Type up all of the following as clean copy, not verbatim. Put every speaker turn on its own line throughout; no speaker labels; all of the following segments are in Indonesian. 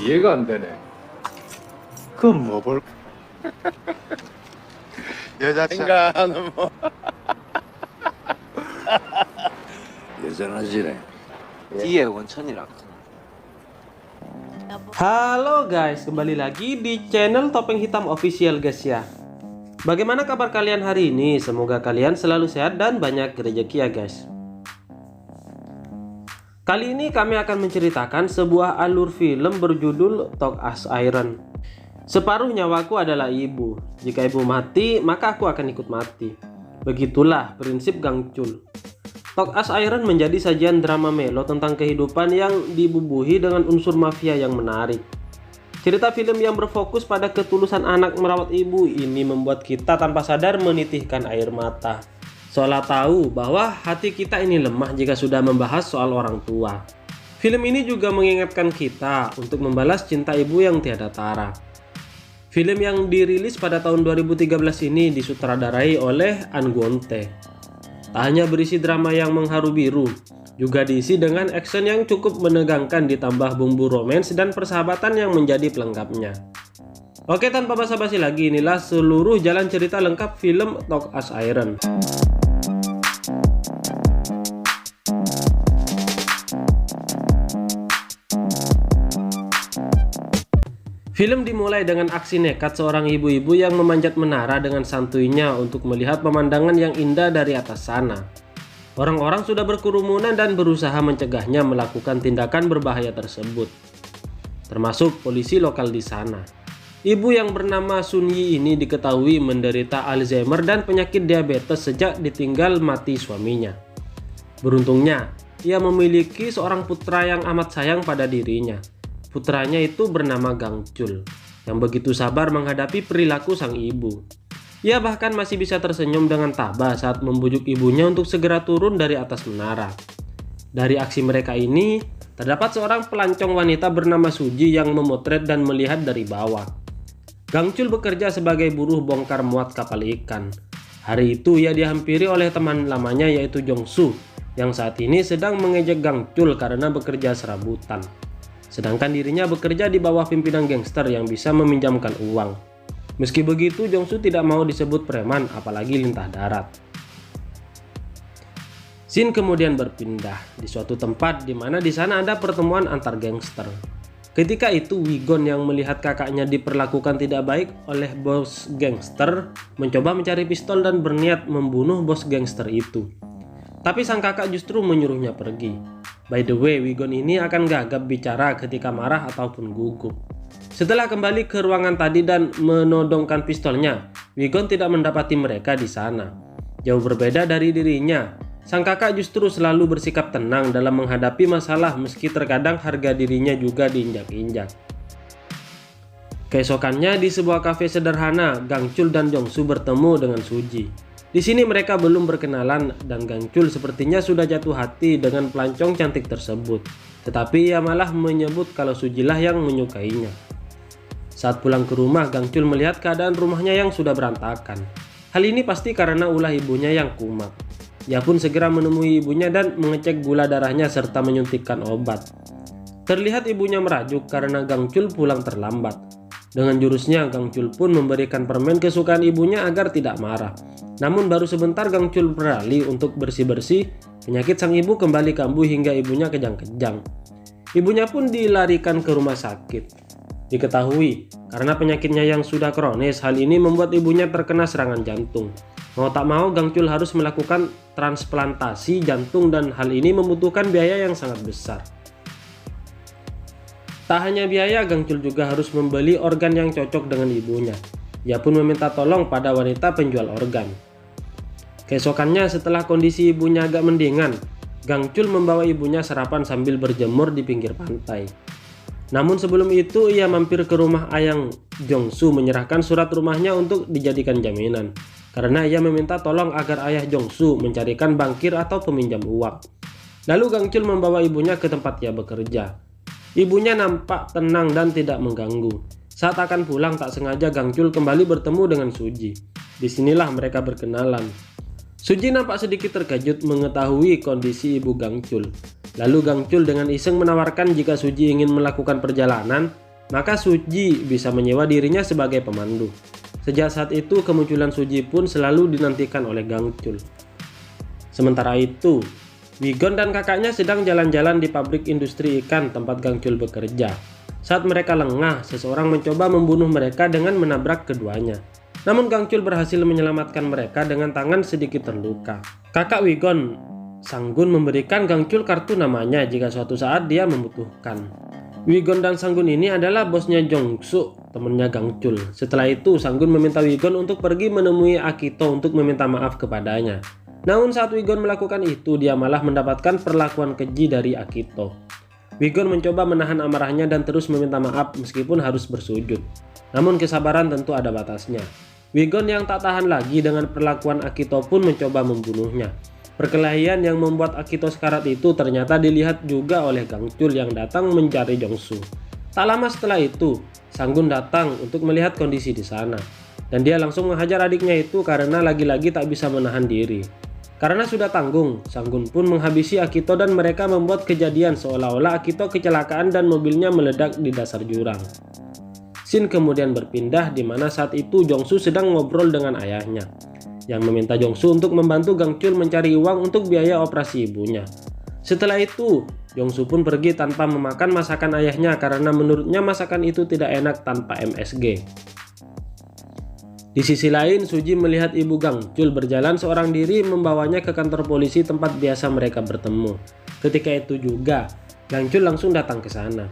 이해가 안 되네. 그건 뭐 볼?
여자친구
생각하는 뭐
여전하시네.
뒤에 원천이라.
Halo guys, kembali lagi di channel Topeng Hitam Official guys ya. Bagaimana kabar kalian hari ini? Semoga kalian selalu sehat dan banyak rezeki ya guys. Kali ini kami akan menceritakan sebuah alur film berjudul Talk Us Iron. Separuh nyawaku adalah ibu. Jika ibu mati, maka aku akan ikut mati. Begitulah prinsip Gangcul. Talk Us Iron menjadi sajian drama melo tentang kehidupan yang dibubuhi dengan unsur mafia yang menarik. Cerita film yang berfokus pada ketulusan anak merawat ibu ini membuat kita tanpa sadar menitihkan air mata. Seolah tahu bahwa hati kita ini lemah jika sudah membahas soal orang tua. Film ini juga mengingatkan kita untuk membalas cinta ibu yang tiada tara. Film yang dirilis pada tahun 2013 ini disutradarai oleh Angonte. Tak hanya berisi drama yang mengharu biru, juga diisi dengan action yang cukup menegangkan ditambah bumbu romance dan persahabatan yang menjadi pelengkapnya. Oke, tanpa basa-basi lagi, inilah seluruh jalan cerita lengkap film Talk Us Iron. Film dimulai dengan aksi nekat seorang ibu-ibu yang memanjat menara dengan santuinya untuk melihat pemandangan yang indah dari atas sana. Orang-orang sudah berkerumunan dan berusaha mencegahnya melakukan tindakan berbahaya tersebut, termasuk polisi lokal di sana. Ibu yang bernama Sun Yi ini diketahui menderita Alzheimer dan penyakit diabetes sejak ditinggal mati suaminya. Beruntungnya, ia memiliki seorang putra yang amat sayang pada dirinya. Putranya itu bernama Gangcul, yang begitu sabar menghadapi perilaku sang ibu. Ia bahkan masih bisa tersenyum dengan tabah saat membujuk ibunya untuk segera turun dari atas menara. Dari aksi mereka ini, terdapat seorang pelancong wanita bernama Suji yang memotret dan melihat dari bawah. Gangcul bekerja sebagai buruh bongkar muat kapal ikan. Hari itu ia dihampiri oleh teman lamanya yaitu Jongsu, yang saat ini sedang mengejek Gangcul karena bekerja serabutan. Sedangkan dirinya bekerja di bawah pimpinan gangster yang bisa meminjamkan uang. Meski begitu, Jongsu tidak mau disebut preman, apalagi lintah darat. Scene kemudian berpindah di suatu tempat di mana di sana ada pertemuan antar gangster. Ketika itu, Wigon yang melihat kakaknya diperlakukan tidak baik oleh bos gangster mencoba mencari pistol dan berniat membunuh bos gangster itu. Tapi sang kakak justru menyuruhnya pergi. By the way, Wigon ini akan gagap bicara ketika marah ataupun gugup. Setelah kembali ke ruangan tadi dan menodongkan pistolnya, Wigon tidak mendapati mereka di sana. Jauh berbeda dari dirinya, sang kakak justru selalu bersikap tenang dalam menghadapi masalah meski terkadang harga dirinya juga diinjak-injak. Keesokannya di sebuah kafe sederhana, Gangcul dan Jongsu bertemu dengan Suji. Di sini mereka belum berkenalan dan Gangcul sepertinya sudah jatuh hati dengan pelancong cantik tersebut. Tetapi ia malah menyebut kalau Sujilah yang menyukainya. Saat pulang ke rumah, Gangcul melihat keadaan rumahnya yang sudah berantakan. Hal ini pasti karena ulah ibunya yang kumat. Ia pun segera menemui ibunya dan mengecek gula darahnya serta menyuntikkan obat. Terlihat ibunya merajuk karena Gangcul pulang terlambat. Dengan jurusnya, Gangcul pun memberikan permen kesukaan ibunya agar tidak marah. Namun baru sebentar Gangcul beralih untuk bersih-bersih, penyakit sang ibu kembali kambuh hingga ibunya kejang-kejang. Ibunya pun dilarikan ke rumah sakit. Diketahui, karena penyakitnya yang sudah kronis, hal ini membuat ibunya terkena serangan jantung. Mau tak mau, Gangcul harus melakukan transplantasi jantung dan hal ini membutuhkan biaya yang sangat besar. Tak hanya biaya, Gangcul juga harus membeli organ yang cocok dengan ibunya. Ia pun meminta tolong pada wanita penjual organ. Keesokannya setelah kondisi ibunya agak mendingan, Gangcul membawa ibunya sarapan sambil berjemur di pinggir pantai. Namun sebelum itu ia mampir ke rumah ayang Jongsu menyerahkan surat rumahnya untuk dijadikan jaminan. Karena ia meminta tolong agar ayah Jongsu mencarikan bankir atau peminjam uang. Lalu Gangcul membawa ibunya ke tempat ia bekerja. Ibunya nampak tenang dan tidak mengganggu. Saat akan pulang tak sengaja Gangcul kembali bertemu dengan Suji. Disinilah mereka berkenalan. Suji nampak sedikit terkejut mengetahui kondisi ibu Gangcul. Lalu Gangcul dengan iseng menawarkan jika Suji ingin melakukan perjalanan, maka Suji bisa menyewa dirinya sebagai pemandu. Sejak saat itu kemunculan Suji pun selalu dinantikan oleh Gangchul. Sementara itu, Wigon dan kakaknya sedang jalan-jalan di pabrik industri ikan tempat Gangchul bekerja. Saat mereka lengah, seseorang mencoba membunuh mereka dengan menabrak keduanya. Namun Gangchul berhasil menyelamatkan mereka dengan tangan sedikit terluka. Kakak Wigon, Sanggun, memberikan Gangchul kartu namanya jika suatu saat dia membutuhkan. Wigon dan Sanggun ini adalah bosnya Jongsu, temannya Gangchul. Setelah itu, Sanggun meminta Wigon untuk pergi menemui Akito untuk meminta maaf kepadanya. Namun saat Wigon melakukan itu, dia malah mendapatkan perlakuan keji dari Akito. Wigon mencoba menahan amarahnya dan terus meminta maaf meskipun harus bersujud. Namun kesabaran tentu ada batasnya. Wigon yang tak tahan lagi dengan perlakuan Akito pun mencoba membunuhnya. Perkelahian yang membuat Akito sekarat itu ternyata dilihat juga oleh Gangchul yang datang mencari Jongsu. Tak lama setelah itu, Sanggun datang untuk melihat kondisi di sana. Dan dia langsung menghajar adiknya itu karena lagi-lagi tak bisa menahan diri. Karena sudah tanggung, Sanggun pun menghabisi Akito dan mereka membuat kejadian seolah-olah Akito kecelakaan dan mobilnya meledak di dasar jurang. Scene kemudian berpindah di mana saat itu Jongsu sedang ngobrol dengan ayahnya, yang meminta Jongsu untuk membantu Gangchul mencari uang untuk biaya operasi ibunya. Setelah itu, Jongsu pun pergi tanpa memakan masakan ayahnya karena menurutnya masakan itu tidak enak tanpa MSG. Di sisi lain, Suji melihat ibu Gangchul berjalan seorang diri membawanya ke kantor polisi tempat biasa mereka bertemu. Ketika itu juga, Gangchul langsung datang ke sana.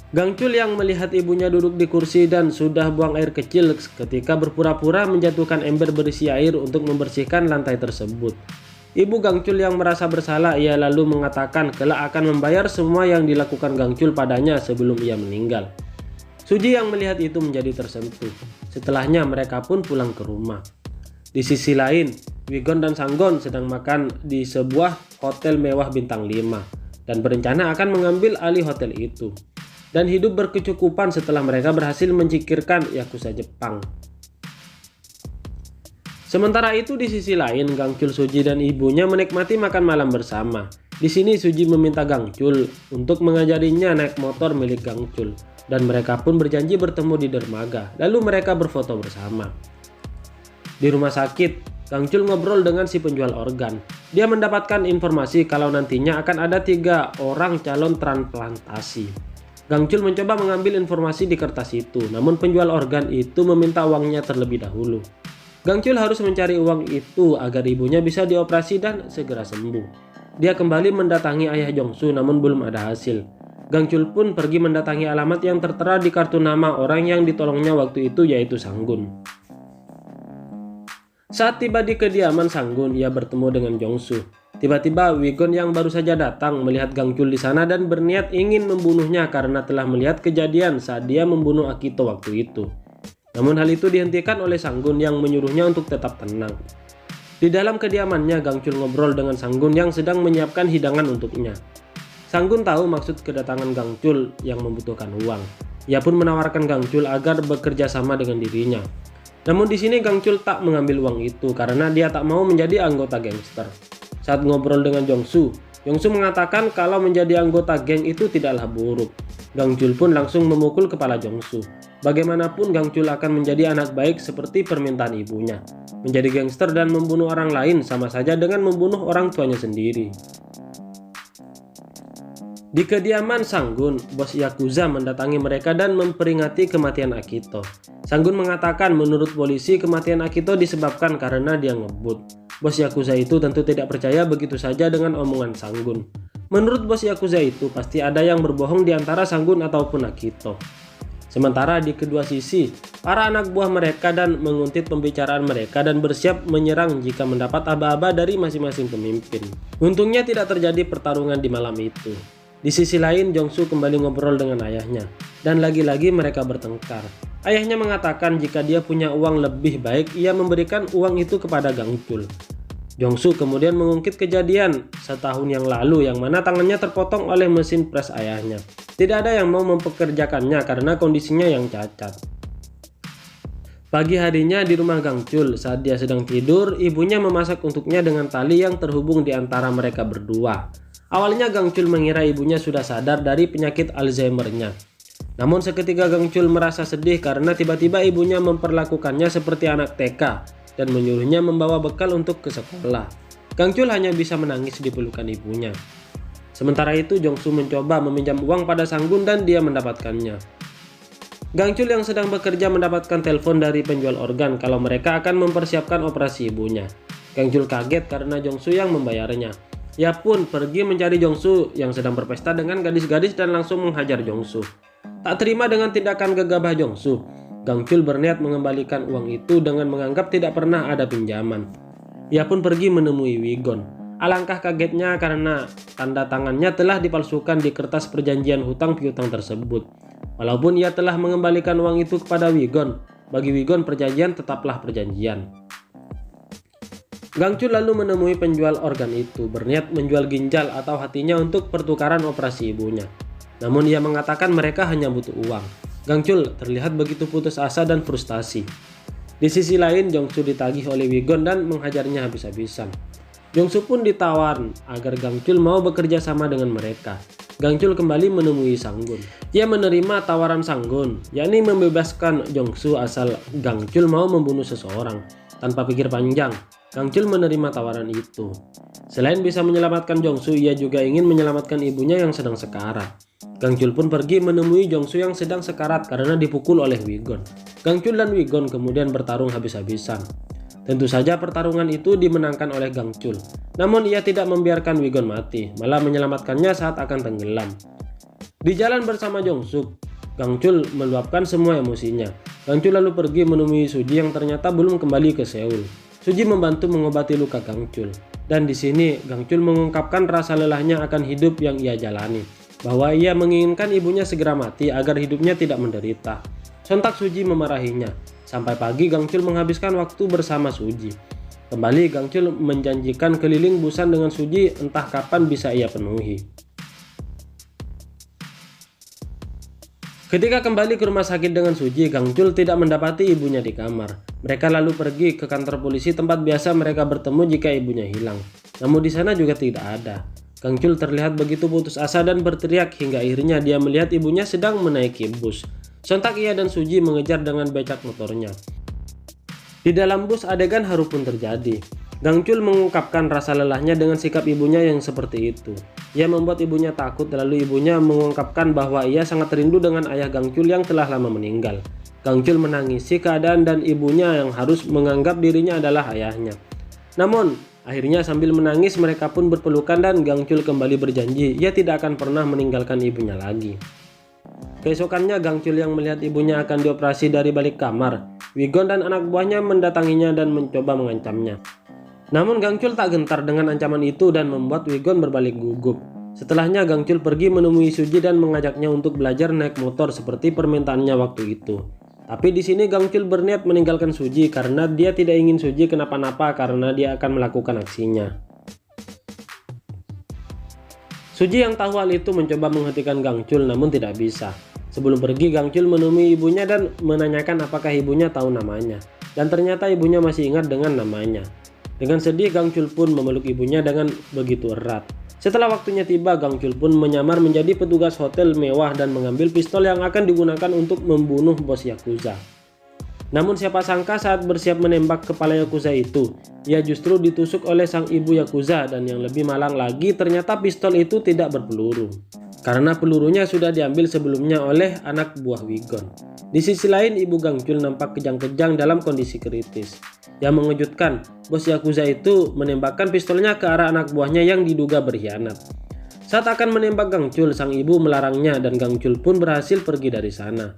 Gangchul yang melihat ibunya duduk di kursi dan sudah buang air kecil ketika berpura-pura menjatuhkan ember berisi air untuk membersihkan lantai tersebut. Ibu Gangchul yang merasa bersalah, ia lalu mengatakan kelak akan membayar semua yang dilakukan Gangchul padanya sebelum ia meninggal. Suji yang melihat itu menjadi tersentuh. Setelahnya mereka pun pulang ke rumah. Di sisi lain, Wigon dan Sanggon sedang makan di sebuah hotel mewah bintang 5 dan berencana akan mengambil alih hotel itu dan hidup berkecukupan setelah mereka berhasil mencikirkan Yakuza Jepang. Sementara itu di sisi lain, Gangchul, Suji dan ibunya menikmati makan malam bersama. Di sini Suji meminta Gangchul untuk mengajarinya naik motor milik Gangchul dan mereka pun berjanji bertemu di dermaga. Lalu mereka berfoto bersama. Di rumah sakit, Gangchul ngobrol dengan si penjual organ. Dia mendapatkan informasi kalau nantinya akan ada 3 orang calon transplantasi. Gangchul mencoba mengambil informasi di kertas itu, namun penjual organ itu meminta uangnya terlebih dahulu. Gangchul harus mencari uang itu agar ibunya bisa dioperasi dan segera sembuh. Dia kembali mendatangi ayah Jongsu namun belum ada hasil. Gangchul pun pergi mendatangi alamat yang tertera di kartu nama orang yang ditolongnya waktu itu, yaitu Sanggun. Saat tiba di kediaman Sanggun, ia bertemu dengan Jongsu. Tiba-tiba Wigon yang baru saja datang melihat Gangchul di sana dan berniat ingin membunuhnya karena telah melihat kejadian saat dia membunuh Akito waktu itu. Namun hal itu dihentikan oleh Sanggun yang menyuruhnya untuk tetap tenang. Di dalam kediamannya, Gangchul ngobrol dengan Sanggun yang sedang menyiapkan hidangan untuknya. Sanggun tahu maksud kedatangan Gangchul yang membutuhkan uang. Ia pun menawarkan Gangchul agar bekerja sama dengan dirinya. Namun di sini Gangchul tak mengambil uang itu karena dia tak mau menjadi anggota gangster. Saat ngobrol dengan Jongsu, Jongsu mengatakan kalau menjadi anggota geng itu tidaklah buruk. Gangchul pun langsung memukul kepala Jongsu. Bagaimanapun Gangchul akan menjadi anak baik seperti permintaan ibunya. Menjadi gangster dan membunuh orang lain sama saja dengan membunuh orang tuanya sendiri. Di kediaman Sanggun, bos Yakuza mendatangi mereka dan memperingati kematian Akito. Sanggun mengatakan menurut polisi kematian Akito disebabkan karena dia ngebut. Bos Yakuza itu tentu tidak percaya begitu saja dengan omongan Sanggun. Menurut bos Yakuza itu pasti ada yang berbohong di antara Sanggun ataupun Akito. Sementara di kedua sisi, para anak buah mereka dan menguntit pembicaraan mereka dan bersiap menyerang jika mendapat aba-aba dari masing-masing pemimpin. Untungnya tidak terjadi pertarungan di malam itu. Di sisi lain, Jongsu kembali ngobrol dengan ayahnya, dan lagi-lagi mereka bertengkar. Ayahnya mengatakan jika dia punya uang lebih baik, ia memberikan uang itu kepada Gangchul. Jongsu kemudian mengungkit kejadian setahun yang lalu yang mana tangannya terpotong oleh mesin pres ayahnya. Tidak ada yang mau mempekerjakannya karena kondisinya yang cacat. Pagi harinya di rumah Gangchul, saat dia sedang tidur, ibunya memasak untuknya dengan tali yang terhubung di antara mereka berdua. Awalnya Gangchul mengira ibunya sudah sadar dari penyakit Alzheimer-nya. Namun seketika Gang Chul merasa sedih karena tiba-tiba ibunya memperlakukannya seperti anak TK dan menyuruhnya membawa bekal untuk ke sekolah. Gang Chul hanya bisa menangis di pelukan ibunya. Sementara itu Jong-soo mencoba meminjam uang pada Sang-gun dan dia mendapatkannya. Gang Chul yang sedang bekerja mendapatkan telepon dari penjual organ kalau mereka akan mempersiapkan operasi ibunya. Gang Chul kaget karena Jong-soo yang membayarnya. Ia pun pergi mencari Jong-soo yang sedang berpesta dengan gadis-gadis dan langsung menghajar Jong-soo. Tak terima dengan tindakan gegabah Jong-soo, Gang Chul berniat mengembalikan uang itu dengan menganggap tidak pernah ada pinjaman. Ia pun pergi menemui Wi-gon. Alangkah kagetnya karena tanda tangannya telah dipalsukan di kertas perjanjian hutang piutang tersebut. Walaupun ia telah mengembalikan uang itu kepada Wi-gon, bagi Wi-gon perjanjian tetaplah perjanjian. Gang Chul lalu menemui penjual organ itu, berniat menjual ginjal atau hatinya untuk pertukaran operasi ibunya. Namun ia mengatakan mereka hanya butuh uang. Gang Chul terlihat begitu putus asa dan frustasi. Di sisi lain, Jong-soo ditagih oleh Wi-gon dan menghajarnya habis-habisan. Jong-soo pun ditawar agar Gang Chul mau bekerja sama dengan mereka. Gang Chul kembali menemui Sang-gun. Ia menerima tawaran Sang-gun, yakni membebaskan Jong-soo asal Gang Chul mau membunuh seseorang. Tanpa pikir panjang, Gang Chul menerima tawaran itu. Selain bisa menyelamatkan Jong-soo, ia juga ingin menyelamatkan ibunya yang sedang sekarat. Gang Chul pun pergi menemui Jong-soo yang sedang sekarat karena dipukul oleh Wi-gon. Gang Chul dan Wi-gon kemudian bertarung habis-habisan. Tentu saja pertarungan itu dimenangkan oleh Gang Chul. Namun ia tidak membiarkan Wi-gon mati, malah menyelamatkannya saat akan tenggelam. Di jalan bersama Jong-soo, Gang Chul meluapkan semua emosinya. Gang Chul lalu pergi menemui Suji yang ternyata belum kembali ke Seoul. Suji membantu mengobati luka Gang Chul. Dan di sini Gang Chul mengungkapkan rasa lelahnya akan hidup yang ia jalani, bahwa ia menginginkan ibunya segera mati agar hidupnya tidak menderita. Sontak Suji memarahinya. Sampai pagi Gang Chul menghabiskan waktu bersama Suji. Kembali Gang Chul menjanjikan keliling Busan dengan Suji entah kapan bisa ia penuhi. Ketika kembali ke rumah sakit dengan Suji, Gang Chul tidak mendapati ibunya di kamar. Mereka lalu pergi ke kantor polisi tempat biasa mereka bertemu jika ibunya hilang. Namun di sana juga tidak ada. Gang Chul terlihat begitu putus asa dan berteriak hingga akhirnya dia melihat ibunya sedang menaiki bus. Sontak ia dan Suji mengejar dengan becak motornya. Di dalam bus adegan haru pun terjadi. Gang Chul mengungkapkan rasa lelahnya dengan sikap ibunya yang seperti itu. Ia membuat ibunya takut, lalu ibunya mengungkapkan bahwa ia sangat rindu dengan ayah Gang Chul yang telah lama meninggal. Gang Chul menangisi keadaan dan ibunya yang harus menganggap dirinya adalah ayahnya. Namun akhirnya sambil menangis mereka pun berpelukan dan Gang Chul kembali berjanji ia tidak akan pernah meninggalkan ibunya lagi. Keesokannya Gang Chul yang melihat ibunya akan dioperasi dari balik kamar. Wi-gon dan anak buahnya mendatanginya dan mencoba mengancamnya. Namun Gang Chul tak gentar dengan ancaman itu dan membuat Wi-gon berbalik gugup. Setelahnya Gang Chul pergi menemui Suji dan mengajaknya untuk belajar naik motor seperti permintaannya waktu itu. Tapi di sini Gang Chul berniat meninggalkan Suji karena dia tidak ingin Suji kenapa-napa karena dia akan melakukan aksinya. Suji yang tahu hal itu mencoba menghentikan Gang Chul namun tidak bisa. Sebelum pergi Gang Chul menemui ibunya dan menanyakan apakah ibunya tahu namanya. Dan ternyata ibunya masih ingat dengan namanya. Dengan sedih Gang Chul pun memeluk ibunya dengan begitu erat. Setelah waktunya tiba, Gang Chul pun menyamar menjadi petugas hotel mewah dan mengambil pistol yang akan digunakan untuk membunuh bos Yakuza. Namun siapa sangka saat bersiap menembak kepala Yakuza itu, ia justru ditusuk oleh sang ibu Yakuza dan yang lebih malang lagi ternyata pistol itu tidak berpeluru. Karena pelurunya sudah diambil sebelumnya oleh anak buah Wi-gon. Di sisi lain ibu Gang Chul nampak kejang-kejang dalam kondisi kritis. Yang mengejutkan, bos Yakuza itu menembakkan pistolnya ke arah anak buahnya yang diduga berkhianat. Saat akan menembak Gang Chul, sang ibu melarangnya dan Gang Chul pun berhasil pergi dari sana.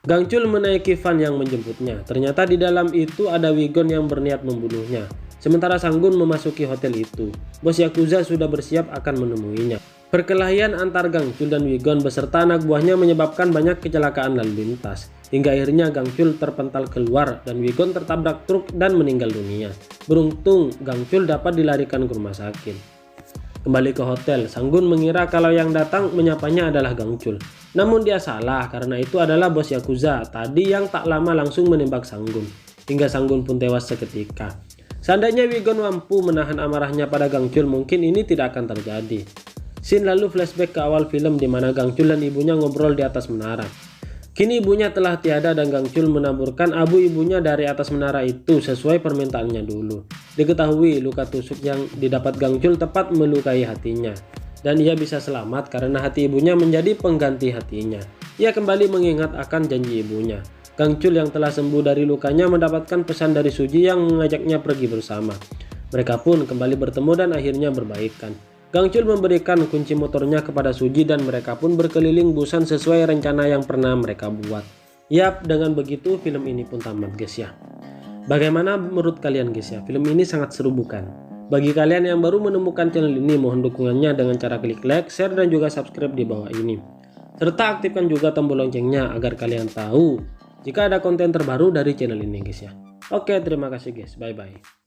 Gang Chul menaiki van yang menjemputnya. Ternyata di dalam itu ada Wi-gon yang berniat membunuhnya. Sementara Sang-gun memasuki hotel itu, bos Yakuza sudah bersiap akan menemuinya. Perkelahian antar Gang Chul dan Wi-gon beserta anak buahnya menyebabkan banyak kecelakaan lalu lintas. Hingga akhirnya Gang Chul terpental keluar dan Wi-gon tertabrak truk dan meninggal dunia. Beruntung Gang Chul dapat dilarikan ke rumah sakit. Kembali ke hotel, Sang-gun mengira kalau yang datang menyapanya adalah Gang Chul. Namun dia salah karena itu adalah bos Yakuza tadi yang tak lama langsung menembak Sang-gun. Hingga Sang-gun pun tewas seketika. Seandainya Wi-gon mampu menahan amarahnya pada Gang Chul, mungkin ini tidak akan terjadi. Scene lalu flashback ke awal film di mana Gangchul dan ibunya ngobrol di atas menara. Kini ibunya telah tiada dan Gangchul menaburkan abu ibunya dari atas menara itu sesuai permintaannya dulu. Diketahui luka tusuk yang didapat Gangchul tepat melukai hatinya. Dan ia bisa selamat karena hati ibunya menjadi pengganti hatinya. Ia kembali mengingat akan janji ibunya. Gangchul yang telah sembuh dari lukanya mendapatkan pesan dari Suji yang mengajaknya pergi bersama. Mereka pun kembali bertemu dan akhirnya berbaikan. Gangchul memberikan kunci motornya kepada Suji dan mereka pun berkeliling Busan sesuai rencana yang pernah mereka buat. Yap, dengan begitu film ini pun tamat guys ya. Bagaimana menurut kalian guys ya? Film ini sangat seru bukan? Bagi kalian yang baru menemukan channel ini, mohon dukungannya dengan cara klik like, share, dan juga subscribe di bawah ini. Serta aktifkan juga tombol loncengnya agar kalian tahu jika ada konten terbaru dari channel ini guys ya. Oke, terima kasih guys. Bye bye.